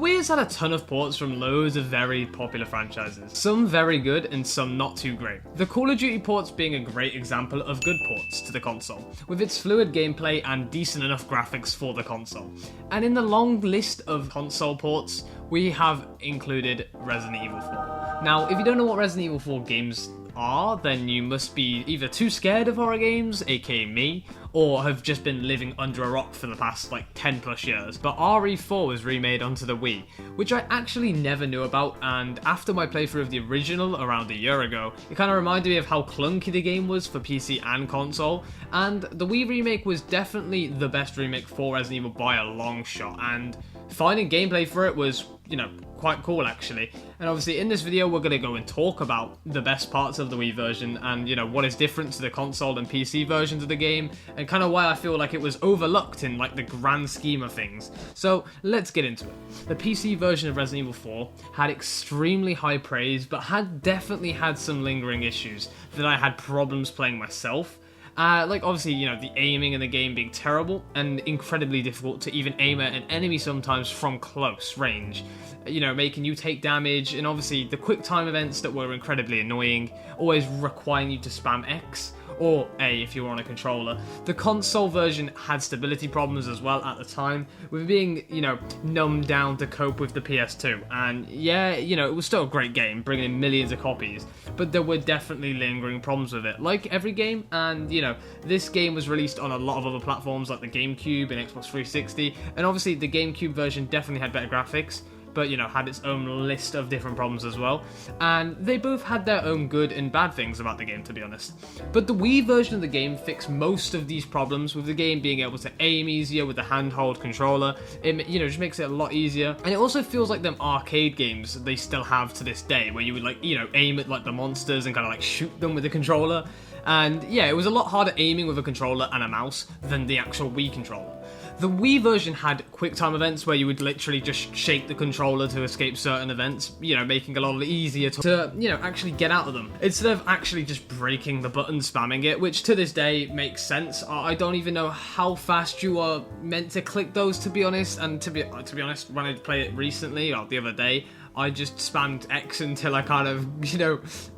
Wii has had a ton of ports from loads of very popular franchises, some very good and some not too great. The Call of Duty ports being a great example of good ports to the console, with its fluid gameplay and decent enough graphics for the console. And in the long list of console ports, we have included Resident Evil 4. Now, if you don't know what Resident Evil 4 games are, then you must be either too scared of horror games, aka me, or have just been living under a rock for the past like 10 plus years. But RE4 was remade onto the Wii, which I actually never knew about, and after my playthrough of the original around a year ago, it kind of reminded me of how clunky the game was for PC and console, and the Wii remake was definitely the best remake for Resident Evil by a long shot, and finding gameplay for it was, quite cool actually. And obviously in this video we're going to go and talk about the best parts of the Wii version and what is different to the console and PC versions of the game, and kind of why I feel like it was overlooked in like the grand scheme of things. So let's get into it. The PC version of Resident Evil 4 had extremely high praise, but had definitely had some lingering issues that I had problems playing myself. Like obviously, the aiming in the game being terrible and incredibly difficult to even aim at an enemy sometimes from close range, making you take damage, and obviously the quick time events that were incredibly annoying, always requiring you to spam X or A if you were on a controller. The console version had stability problems as well at the time, with being, numbed down to cope with the PS2. And yeah, it was still a great game, bringing in millions of copies, but there were definitely lingering problems with it, like every game. And, this game was released on a lot of other platforms like the GameCube and Xbox 360, and obviously the GameCube version definitely had better graphics, but had its own list of different problems as well, and they both had their own good and bad things about the game, to be honest. But the Wii version of the game fixed most of these problems, with the game being able to aim easier with the handheld controller. It just makes it a lot easier, and it also feels like them arcade games they still have to this day, where you would aim at like the monsters and kind of like shoot them with the controller. And yeah, it was a lot harder aiming with a controller and a mouse than the actual Wii controller. The Wii version had quick time events where you would literally just shake the controller to escape certain events, making it a lot easier to actually get out of them, instead of actually just breaking the button spamming it, which to this day makes sense. I don't even know how fast you are meant to click those, to be honest, and to be honest, when I played it recently, or the other day, I just spammed X until I kind of,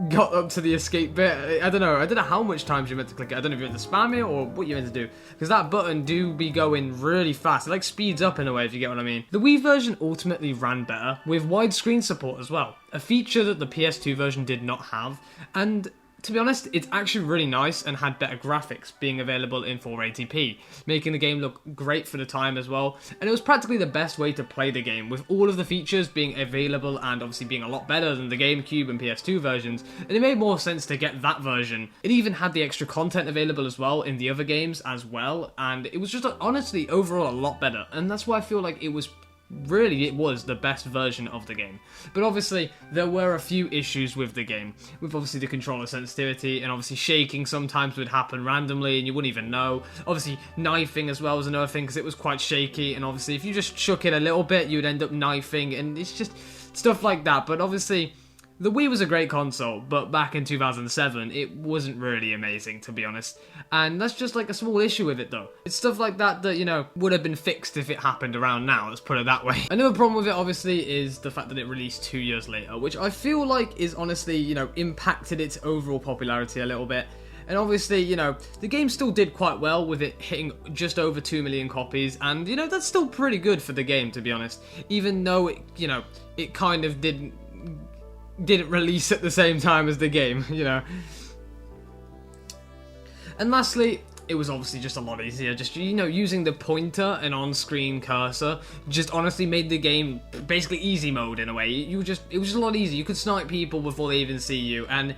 got up to the escape bit. I don't know how much times you're meant to click it. I don't know if you're meant to spam it or what you're meant to do, because that button do be going really fast. It like speeds up in a way, if you get what I mean. The Wii version ultimately ran better, with widescreen support as well, a feature that the PS2 version did not have, and to be honest, it's actually really nice and had better graphics, being available in 480p, making the game look great for the time as well. And it was practically the best way to play the game, with all of the features being available and obviously being a lot better than the GameCube and PS2 versions. And it made more sense to get that version. It even had the extra content available as well in the other games as well, and it was just honestly overall a lot better. And that's why I feel like it was the best version of the game. But obviously there were a few issues with the game, with obviously the controller sensitivity, and obviously shaking sometimes would happen randomly and you wouldn't even know. Obviously knifing as well was another thing, because it was quite shaky, and obviously if you just shook it a little bit you'd end up knifing, and it's just stuff like that. But obviously the Wii was a great console, but back in 2007, it wasn't really amazing, to be honest. And that's just like a small issue with it, though. It's stuff like that that, would have been fixed if it happened around now, let's put it that way. Another problem with it, obviously, is the fact that it released 2 years later, which I feel like is honestly, impacted its overall popularity a little bit. And obviously, the game still did quite well, with it hitting just over 2 million copies, and, that's still pretty good for the game, to be honest. Even though it, it kind of didn't release at the same time as the game, And lastly, it was obviously just a lot easier. Just, using the pointer and on-screen cursor just honestly made the game basically easy mode in a way. It was just a lot easier. You could snipe people before they even see you, and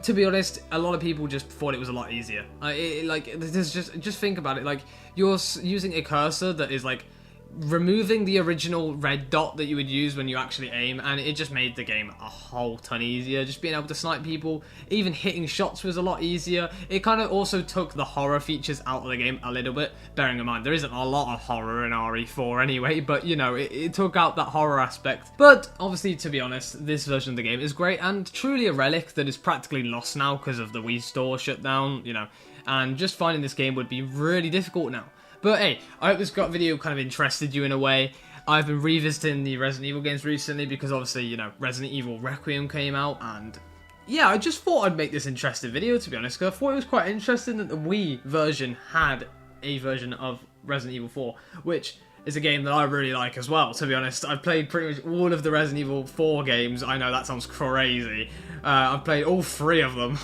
to be honest, a lot of people just thought it was a lot easier. Just think about it. Like, you're using a cursor that is like removing the original red dot that you would use when you actually aim, and it just made the game a whole ton easier. Just being able to snipe people, even hitting shots was a lot easier. It kind of also took the horror features out of the game a little bit, bearing in mind there isn't a lot of horror in RE4 anyway, but it took out that horror aspect. But obviously, to be honest, this version of the game is great and truly a relic that is practically lost now because of the Wii store shutdown, and just finding this game would be really difficult now. But hey, I hope this video kind of interested you in a way. I've been revisiting the Resident Evil games recently because obviously, you know, Resident Evil Requiem came out, and yeah, I just thought I'd make this interesting video, to be honest, because I thought it was quite interesting that the Wii version had a version of Resident Evil 4, which is a game that I really like as well, to be honest. I've played pretty much all of the Resident Evil 4 games. I know that sounds crazy. I've played all 3 of them.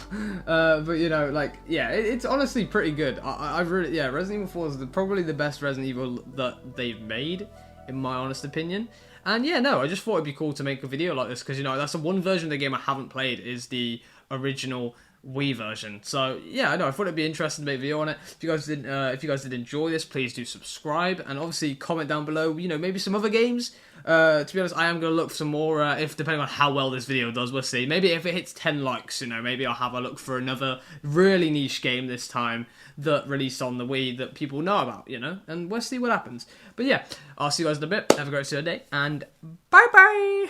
But, you know, like, yeah, it's honestly pretty good. I really, yeah, Resident Evil 4 is probably the best Resident Evil that they've made, in my honest opinion. And yeah, no, I just thought it'd be cool to make a video like this, because, you know, that's the one version of the game I haven't played, is the original Wii version. So yeah, I know, I thought it'd be interesting to make a video on it. If you guys did enjoy this, please do subscribe, and obviously comment down below, you know, maybe some other games. To be honest, I am going to look for some more, if depending on how well this video does, we'll see. Maybe if it hits 10 likes, you know, maybe I'll have a look for another really niche game this time that released on the Wii that people know about, you know, and we'll see what happens. But yeah, I'll see you guys in a bit. Have a great day, and bye bye!